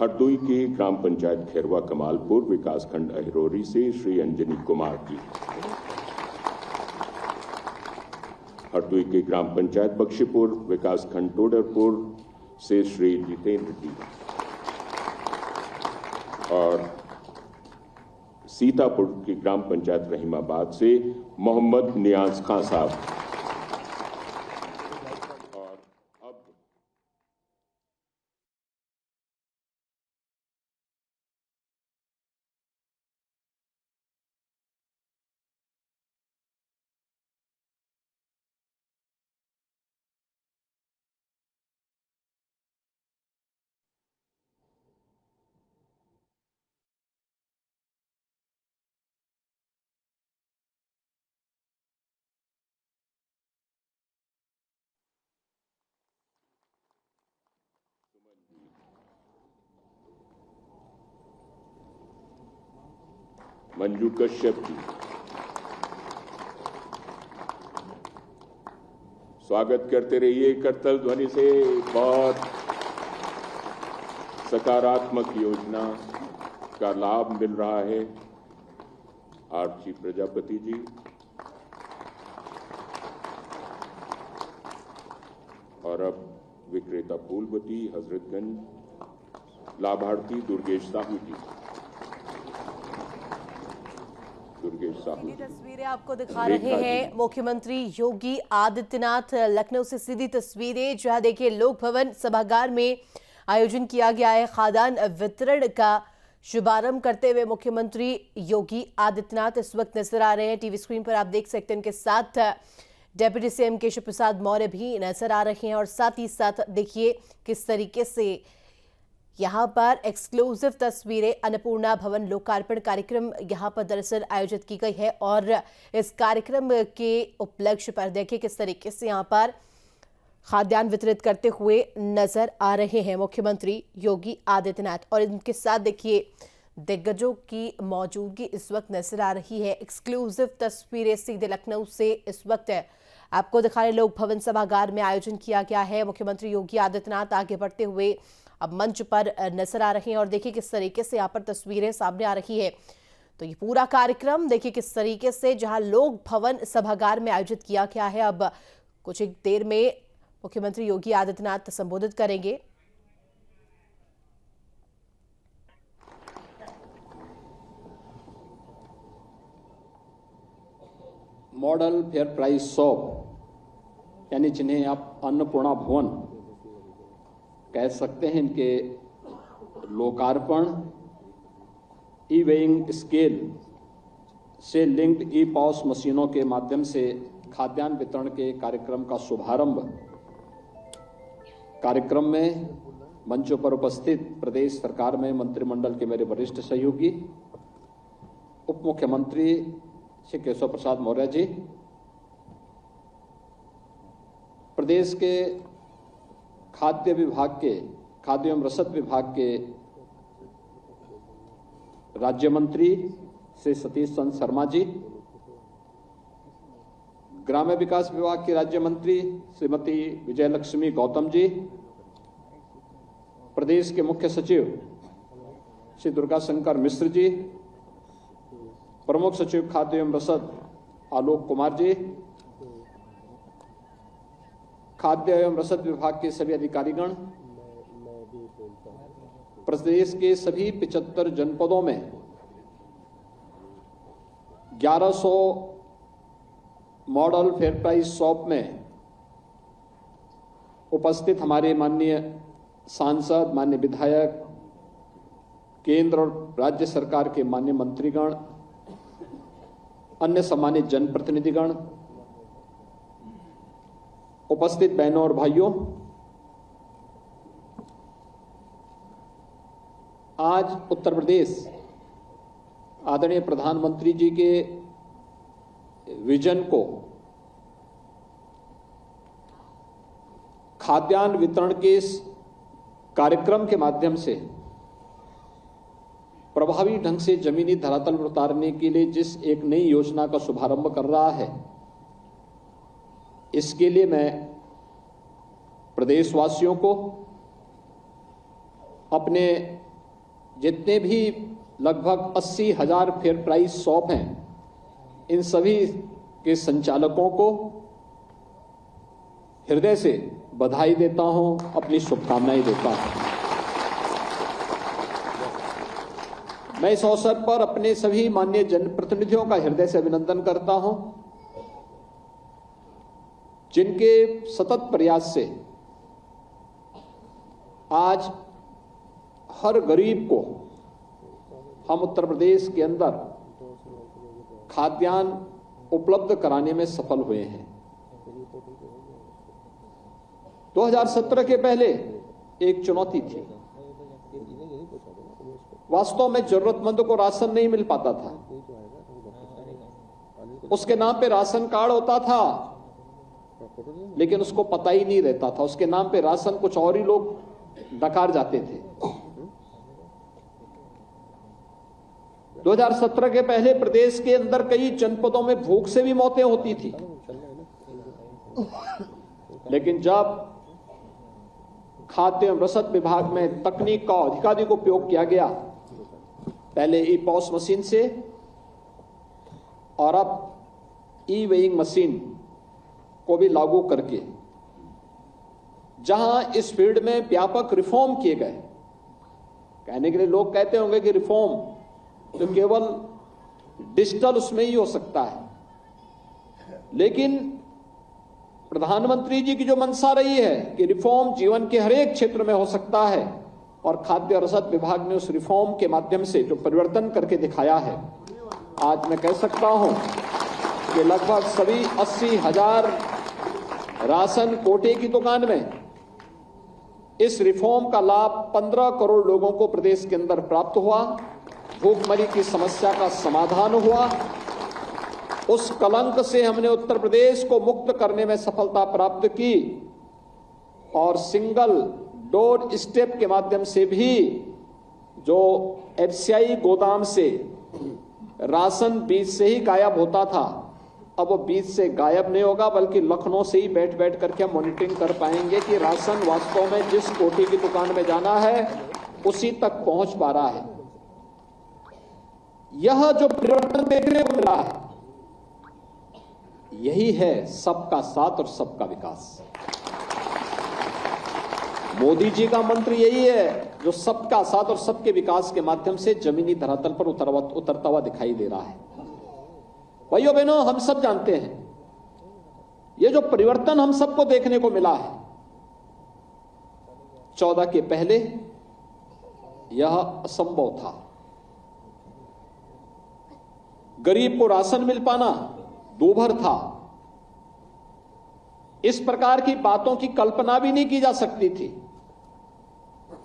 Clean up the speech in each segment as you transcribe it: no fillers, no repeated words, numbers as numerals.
हरदोई की ग्राम पंचायत खैरवा कमालपुर विकासखंड अहिरोरी से श्री अंजनी कुमार जी, हरदोई की ग्राम पंचायत बख्शीपुर विकासखंड टोडरपुर से श्री जितेंद्र जी और सीतापुर की ग्राम पंचायत रहीमाबाद से मोहम्मद नियाज खान साहब। मंजू कश्यप जी, स्वागत करते रहिए करतल ध्वनि से। बहुत सकारात्मक योजना का लाभ मिल रहा है। आरची प्रजापति जी और अब विक्रेता फूलवती हजरतगंज, लाभार्थी दुर्गेश साहू जी। तस्वीरें आपको दिखा रहे हैं मुख्यमंत्री योगी आदित्यनाथ। लखनऊ से सीधी तस्वीरें, जहां देखिए लोक भवन सभागार में आयोजन किया गया है। खाद्यान्न वितरण का शुभारंभ करते हुए मुख्यमंत्री योगी आदित्यनाथ इस वक्त नजर आ रहे हैं। टीवी स्क्रीन पर आप देख सकते हैं, उनके साथ डेप्यूटी सीएम केशव प्रसाद मौर्य भी नजर आ रहे हैं। और साथ ही साथ देखिए किस तरीके से यहाँ पर एक्सक्लूसिव तस्वीरें, अन्नपूर्णा भवन लोकार्पण कार्यक्रम यहाँ पर दरअसल आयोजित की गई है। और इस कार्यक्रम के उपलक्ष्य पर देखिए किस तरीके से यहाँ पर खाद्यान्न वितरित करते हुए नजर आ रहे हैं मुख्यमंत्री योगी आदित्यनाथ। और इनके साथ देखिए दिग्गजों की मौजूदगी इस वक्त नजर आ रही है। एक्सक्लूसिव तस्वीरें सीधे लखनऊ से इस वक्त आपको दिखा रहे। लोक भवन सभागार में आयोजन किया गया है। मुख्यमंत्री योगी आदित्यनाथ आगे बढ़ते हुए अब मंच पर नजर आ रहे हैं। और देखिए किस तरीके से यहाँ पर तस्वीरें सामने आ रही है। तो ये पूरा कार्यक्रम देखिए किस तरीके से जहां लोक भवन सभागार में आयोजित किया गया है। अब कुछ एक देर में मुख्यमंत्री योगी आदित्यनाथ संबोधित करेंगे। मॉडल फेयर प्राइस शॉप यानी जिन्हें आप अन्नपूर्णा भवन कह सकते हैं, इनके लोकार्पण ई वेइंग स्केल से लिंक्ड ई पॉस मशीनों के माध्यम से खाद्यान्न वितरण के कार्यक्रम का शुभारंभ। कार्यक्रम में मंचों पर उपस्थित प्रदेश सरकार में मंत्रिमंडल के मेरे वरिष्ठ सहयोगी उप मुख्यमंत्री श्री केशव प्रसाद मौर्य जी, प्रदेश के खाद्य विभाग के खाद्य एवं रसद विभाग के राज्य मंत्री श्री सतीश चंद्र शर्मा जी, ग्राम्य विकास विभाग के राज्य मंत्री श्रीमती विजयलक्ष्मी गौतम जी, प्रदेश के मुख्य सचिव श्री दुर्गा शंकर मिश्र जी, प्रमुख सचिव खाद्य एवं रसद आलोक कुमार जी, खाद्य एवं रसद विभाग के सभी अधिकारीगण, प्रदेश के सभी 75 जनपदों में 1100 मॉडल फेयर प्राइस शॉप में उपस्थित हमारे माननीय सांसद, माननीय विधायक, केंद्र और राज्य सरकार के माननीय मंत्रीगण, अन्य सम्मानित जनप्रतिनिधिगण, उपस्थित बहनों और भाइयों, आज उत्तर प्रदेश आदरणीय प्रधानमंत्री जी के विजन को खाद्यान्न वितरण के इस कार्यक्रम के माध्यम से प्रभावी ढंग से जमीनी धरातल पर उतारने के लिए जिस एक नई योजना का शुभारंभ कर रहा है, इसके लिए मैं प्रदेशवासियों को, अपने जितने भी लगभग 80,000 फेयर प्राइस शॉप हैं, इन सभी के संचालकों को हृदय से बधाई देता हूं, अपनी शुभकामनाएं देता हूं। मैं इस अवसर पर अपने सभी माननीय जनप्रतिनिधियों का हृदय से अभिनंदन करता हूं, जिनके सतत प्रयास से आज हर गरीब को हम उत्तर प्रदेश के अंदर खाद्यान्न उपलब्ध कराने में सफल हुए हैं। 2017 के पहले एक चुनौती थी। वास्तव में जरूरतमंद को राशन नहीं मिल पाता था। उसके नाम पे राशन कार्ड होता था, लेकिन उसको पता ही नहीं रहता था। उसके नाम पे राशन कुछ और ही लोग नकार जाते थे। 2017 के पहले प्रदेश के अंदर कई जनपदों में भूख से भी मौतें होती थी, लेकिन जब खाद्य एवं रसद विभाग में तकनीक का अधिकाधिक उपयोग किया गया, पहले ई पॉस मशीन से और अब ई वेइंग मशीन को भी लागू करके, जहां इस फील्ड में व्यापक रिफॉर्म किए गए। कहने के लिए लोग कहते होंगे कि रिफॉर्म तो केवल डिजिटल उसमें ही हो सकता है, लेकिन प्रधानमंत्री जी की जो मंशा रही है कि रिफॉर्म जीवन के हर एक क्षेत्र में हो सकता है, और खाद्य रसद विभाग ने उस रिफॉर्म के माध्यम से जो परिवर्तन करके दिखाया है, आज मैं कह सकता हूं कि लगभग सभी 80,000 राशन कोटे की दुकान में इस रिफॉर्म का लाभ 15 करोड़ लोगों को प्रदेश के अंदर प्राप्त हुआ। भूखमरी की समस्या का समाधान हुआ। उस कलंक से हमने उत्तर प्रदेश को मुक्त करने में सफलता प्राप्त की, और सिंगल डोर स्टेप के माध्यम से भी जो एफसीआई गोदाम से राशन बीच से ही गायब होता था, अब वो बीच से गायब नहीं होगा, बल्कि लखनऊ से ही बैठ बैठ करके हम मॉनिटरिंग कर पाएंगे कि राशन वास्तव में जिस कोटी की दुकान में जाना है उसी तक पहुंच पा रहा है। यह जो परिवर्तन देखने को मिला है, यही है सबका साथ और सबका विकास। मोदी जी का मंत्र यही है, जो सबका साथ और सबके विकास के माध्यम से जमीनी धरातल पर उतरता हुआ दिखाई दे रहा है। भाइयों बहनों, हम सब जानते हैं ये जो परिवर्तन हम सबको देखने को मिला है, 14 के पहले यह असंभव था। गरीब को राशन मिल पाना दूभर था। इस प्रकार की बातों की कल्पना भी नहीं की जा सकती थी।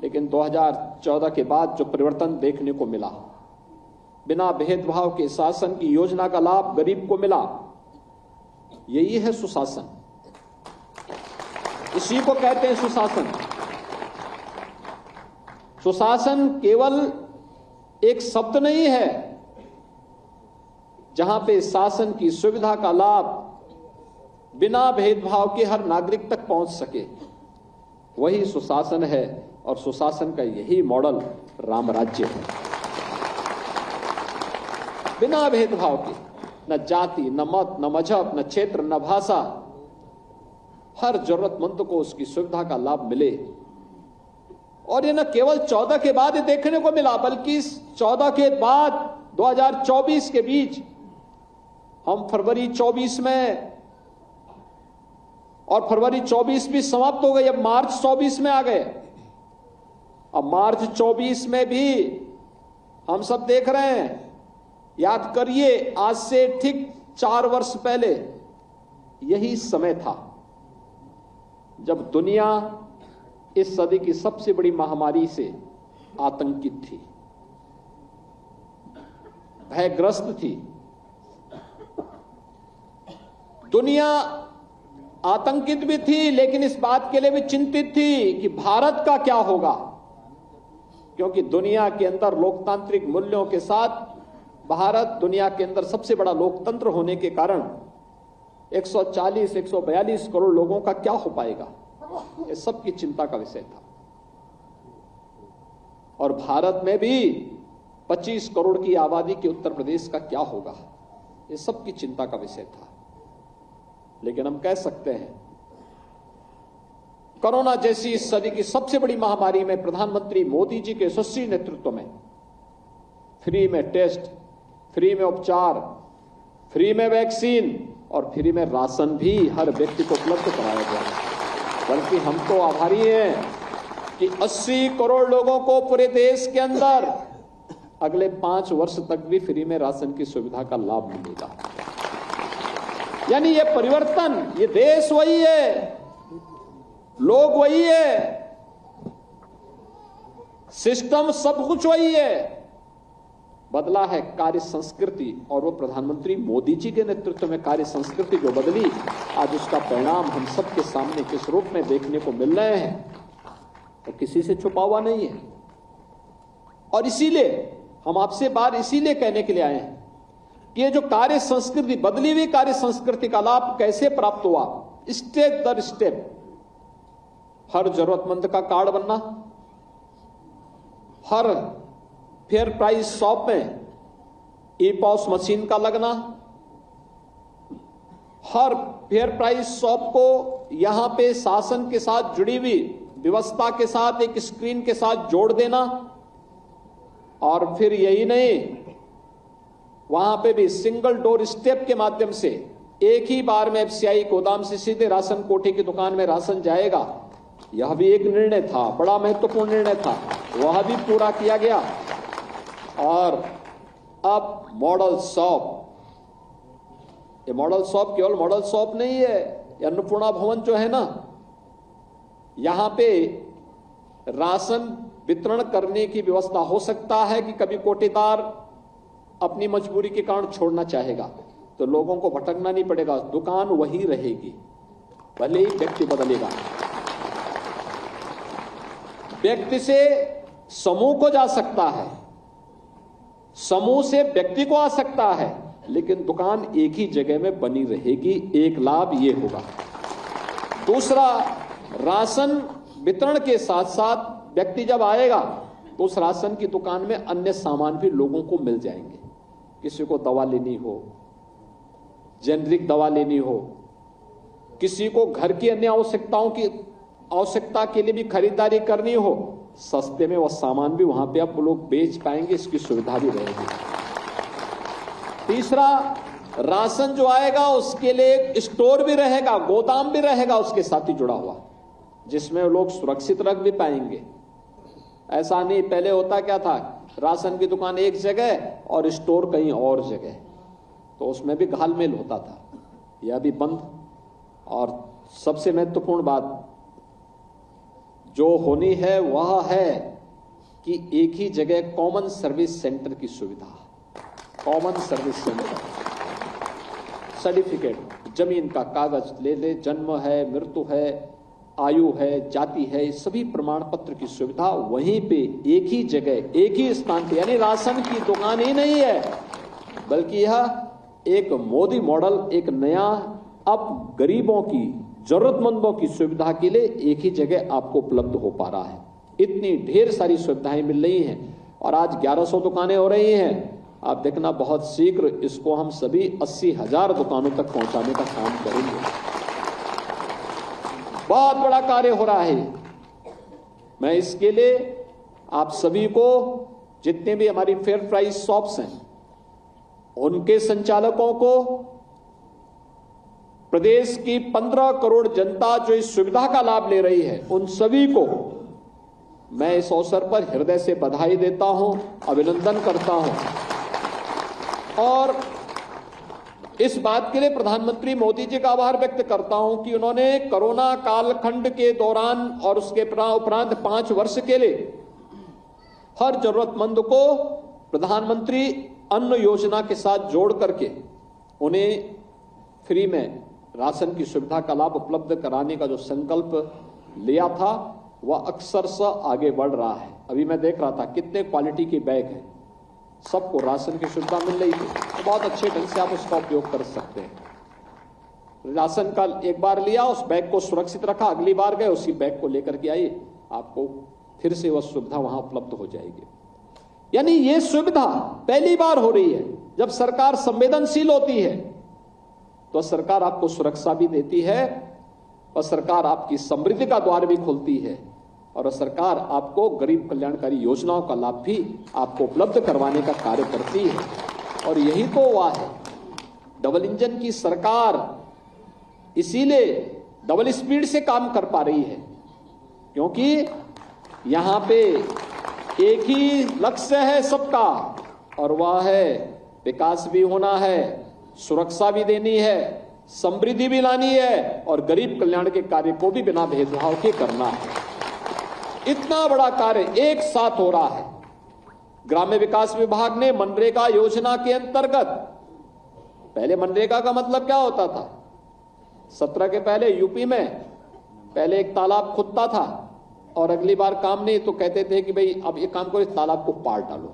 लेकिन 2014 के बाद जो परिवर्तन देखने को मिला, बिना भेदभाव के शासन की योजना का लाभ गरीब को मिला, यही है सुशासन। इसी को कहते हैं सुशासन। सुशासन केवल एक शब्द नहीं है, जहां पे शासन की सुविधा का लाभ बिना भेदभाव के हर नागरिक तक पहुंच सके, वही सुशासन है। और सुशासन का यही मॉडल राम राज्य है। बिना भेदभाव के, न जाति, न मत, न मजहब, न क्षेत्र, न भाषा, हर जरूरतमंद को उसकी सुविधा का लाभ मिले। और ये न केवल 14 के बाद देखने को मिला, बल्कि 14 के बाद 2024 के बीच हम फरवरी 24 में, और फरवरी 24 भी समाप्त हो गई, अब मार्च 24 में आ गए। अब मार्च 24 में भी हम सब देख रहे हैं। याद करिए, आज से ठीक 4 वर्ष पहले यही समय था जब दुनिया इस सदी की सबसे बड़ी महामारी से आतंकित थी, भयग्रस्त थी। दुनिया आतंकित भी थी, लेकिन इस बात के लिए भी चिंतित थी कि भारत का क्या होगा, क्योंकि दुनिया के अंदर लोकतांत्रिक मूल्यों के साथ भारत दुनिया के अंदर सबसे बड़ा लोकतंत्र होने के कारण 140-142 करोड़ लोगों का क्या हो पाएगा, ये सबकी चिंता का विषय था। और भारत में भी 25 करोड़ की आबादी के उत्तर प्रदेश का क्या होगा, ये सबकी चिंता का विषय था। लेकिन हम कह सकते हैं कोरोना जैसी इस सदी की सबसे बड़ी महामारी में प्रधानमंत्री मोदी जी के यशस्वी नेतृत्व में फ्री में टेस्ट, फ्री में उपचार, फ्री में वैक्सीन और फ्री में राशन भी हर व्यक्ति को उपलब्ध कराया गया। बल्कि हम तो आभारी हैं कि 80 करोड़ लोगों को पूरे देश के अंदर अगले 5 वर्ष तक भी फ्री में राशन की सुविधा का लाभ मिलेगा। यानी ये परिवर्तन, ये देश वही है, लोग वही है, सिस्टम सब कुछ वही है, बदला है कार्य संस्कृति। और वो प्रधानमंत्री मोदी जी के नेतृत्व में कार्य संस्कृति जो बदली, आज उसका परिणाम हम सबके सामने किस रूप में देखने को मिल रहे हैं, तो किसी से छुपा हुआ नहीं है। और इसीलिए हम आपसे बात इसीलिए कहने के लिए आए हैं कि ये जो कार्य संस्कृति, बदली हुई कार्य संस्कृति का लाभ कैसे प्राप्त हुआ, स्टेप दर स्टेप हर जरूरतमंद का कार्ड बनना, हर फेयर प्राइस शॉप में ई-पॉस मशीन का लगना, हर फेयर प्राइस शॉप को यहां पे शासन के साथ जुड़ी हुई व्यवस्था के साथ एक स्क्रीन के साथ जोड़ देना। और फिर यही नहीं, वहां पे भी सिंगल डोर स्टेप के माध्यम से एक ही बार में एफसीआई गोदाम से सीधे राशन कोठी की दुकान में राशन जाएगा। यह भी एक निर्णय था, बड़ा महत्वपूर्ण निर्णय था, वह भी पूरा किया गया। और अब मॉडल शॉप, ये मॉडल शॉप केवल मॉडल शॉप नहीं है, ये अन्नपूर्णा भवन जो है ना, यहां पे राशन वितरण करने की व्यवस्था हो सकता है कि कभी कोटेदार अपनी मजबूरी के कारण छोड़ना चाहेगा, तो लोगों को भटकना नहीं पड़ेगा, दुकान वही रहेगी, भले ही व्यक्ति बदलेगा। व्यक्ति से समूह को जा सकता है, समूह से व्यक्ति को आ सकता है, लेकिन दुकान एक ही जगह में बनी रहेगी। एक लाभ ये होगा। दूसरा, राशन वितरण के साथ साथ व्यक्ति जब आएगा तो उस राशन की दुकान में अन्य सामान भी लोगों को मिल जाएंगे। किसी को दवा लेनी हो, जेनरिक दवा लेनी हो, किसी को घर की अन्य आवश्यकता के लिए भी खरीदारी करनी हो, सस्ते में वह सामान भी वहां पे आप लोग बेच पाएंगे, इसकी सुविधा भी रहेगी। तीसरा, राशन जो आएगा उसके लिए एक स्टोर भी रहेगा, गोदाम भी रहेगा उसके साथ ही जुड़ा हुआ, जिसमें लोग सुरक्षित रख भी पाएंगे। ऐसा नहीं, पहले होता क्या था, राशन की दुकान एक जगह और स्टोर कहीं और जगह, तो उसमें भी घालमेल होता था, यह भी बंद। और सबसे महत्वपूर्ण बात जो होनी है वह है कि एक ही जगह कॉमन सर्विस सेंटर की सुविधा, कॉमन सर्विस सेंटर, सर्टिफिकेट, जमीन का कागज ले ले, जन्म है, मृत्यु है, आयु है, जाति है, सभी प्रमाण पत्र की सुविधा वहीं पे एक ही जगह एक ही स्थान पे। यानी राशन की दुकान ही नहीं है, बल्कि यह एक मोदी मॉडल, एक नया, अब गरीबों की, जरूरतमंदों की सुविधा के लिए एक ही जगह आपको उपलब्ध हो पा रहा है। इतनी ढेर सारी सुविधाएं मिल रही हैं और आज 1100 दुकानें हो रही हैं। आप देखना बहुत शीघ्र इसको हम सभी 80,000 दुकानों तक पहुंचाने का काम करेंगे। बहुत बड़ा कार्य हो रहा है। मैं इसके लिए आप सभी को, जितने भी हमारी फेयर प्राइस शॉप्स हैं, उनके संचालकों को, प्रदेश की 15 करोड़ जनता जो इस सुविधा का लाभ ले रही है, उन सभी को मैं इस अवसर पर हृदय से बधाई देता हूं, अभिनंदन करता हूं और इस बात के लिए प्रधानमंत्री मोदी जी का आभार व्यक्त करता हूं कि उन्होंने कोरोना कालखंड के दौरान और उसके उपरांत 5 वर्ष के लिए हर जरूरतमंद को प्रधानमंत्री अन्न योजना के साथ जोड़ करके उन्हें फ्री में राशन की सुविधा का लाभ उपलब्ध कराने का जो संकल्प लिया था वह अक्सरशः आगे बढ़ रहा है। अभी मैं देख रहा था कितने क्वालिटी के बैग हैं, सबको राशन की सुविधा मिल रही थी, तो बहुत अच्छे ढंग से आप उसका उपयोग कर सकते हैं। राशन का एक बार लिया, उस बैग को सुरक्षित रखा, अगली बार गए उसी बैग को लेकर के आइए, आपको फिर से वह सुविधा वहां उपलब्ध हो जाएगी। यानी ये सुविधा पहली बार हो रही है। जब सरकार संवेदनशील होती है तो सरकार आपको सुरक्षा भी देती है और सरकार आपकी समृद्धि का द्वार भी खोलती है और सरकार आपको गरीब कल्याणकारी योजनाओं का लाभ भी आपको उपलब्ध करवाने का कार्य करती है। और यही तो हुआ है, डबल इंजन की सरकार इसीलिए डबल स्पीड से काम कर पा रही है, क्योंकि यहां पे एक ही लक्ष्य है सबका, और वह है विकास भी होना है, सुरक्षा भी देनी है, समृद्धि भी लानी है और गरीब कल्याण के कार्य को भी बिना भेदभाव के करना है। इतना बड़ा कार्य एक साथ हो रहा है। ग्राम्य विकास विभाग ने मनरेगा योजना के अंतर्गत, पहले मनरेगा का मतलब क्या होता था, 17 के पहले यूपी में पहले एक तालाब खुदता था और अगली बार काम नहीं तो कहते थे कि भाई अब ये काम करो, इस तालाब को पार डालो,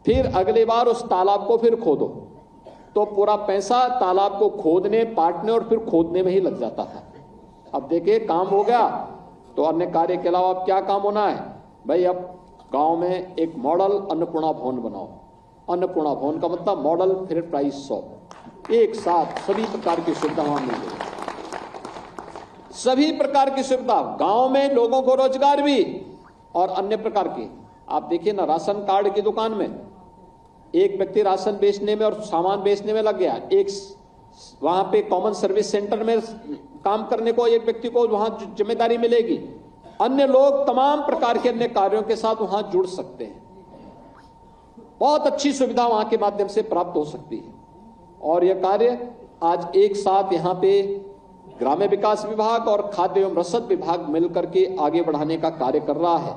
फिर अगली बार उस तालाब को फिर खोदो, तो पूरा पैसा तालाब को खोदने, पाटने और फिर खोदने में ही लग जाता था। अब देखिए काम हो गया तो अन्य कार्य के अलावा अब क्या काम होना है भाई, अब गांव में एक मॉडल अन्नपूर्णा भवन बनाओ। अन्नपूर्णा भवन का मतलब मॉडल फेयर प्राइस शॉप, एक साथ सभी प्रकार की सुविधा वहां मिल गई, सभी प्रकार की सुविधा, गांव में लोगों को रोजगार भी और अन्य प्रकार की। आप देखिए ना, राशन कार्ड की दुकान में एक व्यक्ति राशन बेचने में और सामान बेचने में लग गया, एक वहां पे कॉमन सर्विस सेंटर में काम करने को एक व्यक्ति को वहां जिम्मेदारी मिलेगी, अन्य लोग तमाम प्रकार के अन्य कार्यों के साथ वहां जुड़ सकते हैं। बहुत अच्छी सुविधा वहां के माध्यम से प्राप्त हो सकती है और यह कार्य आज एक साथ यहां पे ग्राम्य विकास विभाग और खाद्य एवं रसद विभाग मिलकर के आगे बढ़ाने का कार्य कर रहा है।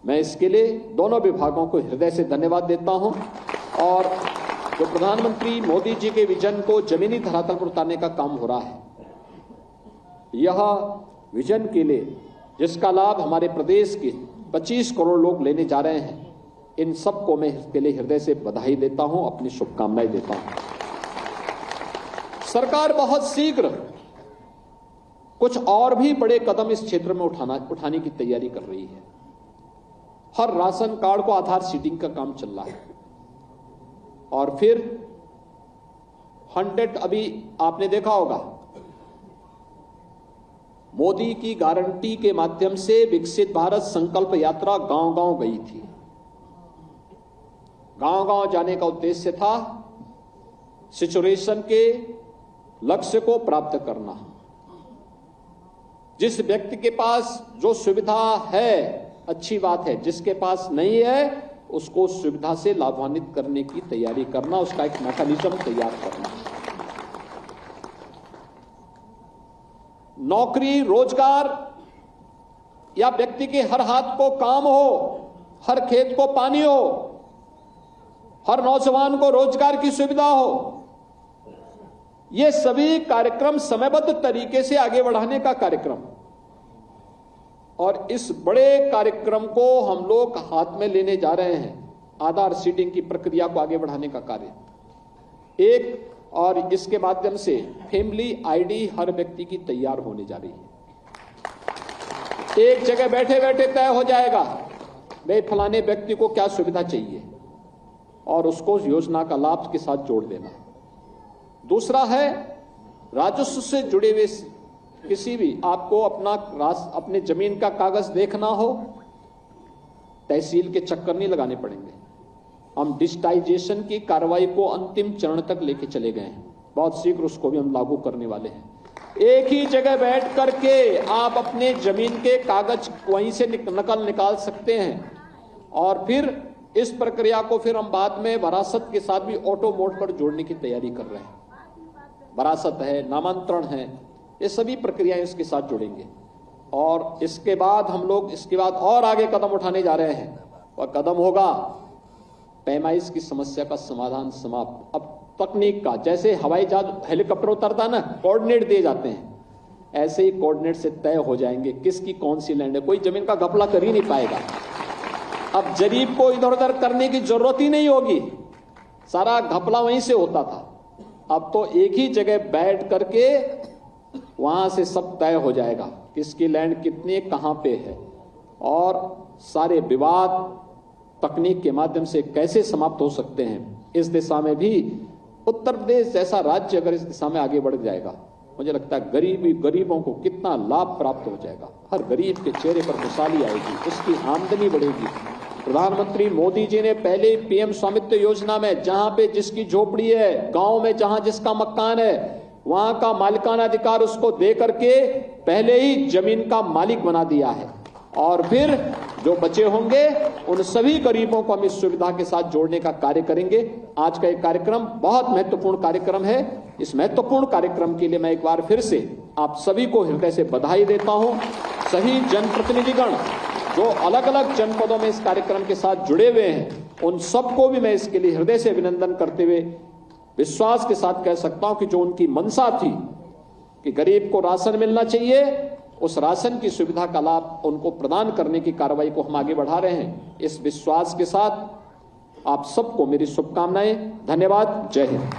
मैं इसके लिए दोनों विभागों को हृदय से धन्यवाद देता हूं और जो प्रधानमंत्री मोदी जी के विजन को जमीनी धरातल पर उतारने का काम हो रहा है, यह विजन के लिए जिसका लाभ हमारे प्रदेश के 25 करोड़ लोग लेने जा रहे हैं, इन सबको मैं इसके लिए हृदय से बधाई देता हूं, अपनी शुभकामनाएं देता हूं। सरकार बहुत शीघ्र कुछ और भी बड़े कदम इस क्षेत्र में उठाने की तैयारी कर रही है। हर राशन कार्ड को आधार सीडिंग का काम चल रहा है और फिर 100 अभी आपने देखा होगा मोदी की गारंटी के माध्यम से विकसित भारत संकल्प यात्रा गांव-गांव गई थी। गांव-गांव जाने का उद्देश्य था सिचुएशन के लक्ष्य को प्राप्त करना। जिस व्यक्ति के पास जो सुविधा है अच्छी बात है, जिसके पास नहीं है उसको सुविधा से लाभान्वित करने की तैयारी करना, उसका एक मैकेनिज्म तैयार करना। नौकरी, रोजगार या व्यक्ति के हर हाथ को काम हो, हर खेत को पानी हो, हर नौजवान को रोजगार की सुविधा हो, ये सभी कार्यक्रम समयबद्ध तरीके से आगे बढ़ाने का कार्यक्रम और इस बड़े कार्यक्रम को हम लोग हाथ में लेने जा रहे हैं। आधार सीडिंग की प्रक्रिया को आगे बढ़ाने का कार्य एक, और इसके माध्यम से फैमिली आईडी हर व्यक्ति की तैयार होने जा रही है। एक जगह बैठे बैठे तय हो जाएगा भाई फलाने व्यक्ति को क्या सुविधा चाहिए और उसको योजना का लाभ के साथ जोड़ देना। दूसरा है राजस्व से जुड़े हुए किसी भी आपको अपने जमीन का कागज देखना हो, तहसील के चक्कर नहीं लगाने पड़ेंगे। हम डिजिटाइजेशन की कार्रवाई को अंतिम चरण तक लेके चले गए हैं, बहुत शीघ्र उसको भी हम लागू करने वाले हैं। एक ही जगह बैठ करके आप अपने जमीन के कागज वहीं से नकल निकाल सकते हैं और फिर इस प्रक्रिया को फिर हम बाद में वरासत के साथ भी ऑटो मोड पर जोड़ने की तैयारी कर रहे हैं। वरासत है, नामांतरण है, ये सभी प्रक्रियाएं इसके साथ जुड़ेंगे और इसके बाद हम लोग इसके बाद और आगे कदम उठाने जा रहे हैं। और कदम होगा पैमाइश की समस्या का समाधान समाप्त। अब तकनीक का, जैसे हवाई जहाज हेलीकॉप्टर उतरता है ना, कोऑर्डिनेट दिए जाते हैं, ऐसे ही कोऑर्डिनेट से तय हो जाएंगे किसकी कौन सी लैंड है। कोई जमीन का घपला कर ही नहीं पाएगा। अब जरीब को इधर उधर करने की जरूरत ही नहीं होगी, सारा घपला वहीं से होता था। अब तो एक ही जगह बैठ करके वहां से सब तय हो जाएगा किसकी लैंड कितनी कहां पे है और सारे विवाद तकनीक के माध्यम से कैसे समाप्त हो सकते हैं, इस दिशा में भी उत्तर प्रदेश जैसा राज्य अगर इस दिशा में आगे बढ़ जाएगा, मुझे लगता है गरीबों को कितना लाभ प्राप्त हो जाएगा। हर गरीब के चेहरे पर खुशहाली आएगी, उसकी आमदनी बढ़ेगी। प्रधानमंत्री मोदी जी ने पहले पीएम स्वामित्व योजना में जहां पे जिसकी झोपड़ी है, गांव में जहां जिसका मकान है, वहां का मालिकाना अधिकार उसको दे करके पहले ही जमीन का मालिक बना दिया है। और फिर जो बचे होंगे उन सभी गरीबों को हम इस सुविधा के साथ जोड़ने का कार्य करेंगे। आज का एक कार्यक्रम बहुत महत्वपूर्ण कार्यक्रम है। इस महत्वपूर्ण कार्यक्रम के लिए मैं एक बार फिर से आप सभी को हृदय से बधाई देता हूं। सभी जनप्रतिनिधिगण जो अलग अलग जनपदों में इस कार्यक्रम के साथ जुड़े हुए हैं, उन सबको भी मैं इसके लिए हृदय से अभिनंदन करते हुए विश्वास के साथ कह सकता हूं कि जो उनकी मंशा थी कि गरीब को राशन मिलना चाहिए, उस राशन की सुविधा का लाभ उनको प्रदान करने की कार्रवाई को हम आगे बढ़ा रहे हैं। इस विश्वास के साथ आप सबको मेरी शुभकामनाएं। धन्यवाद। जय हिंद।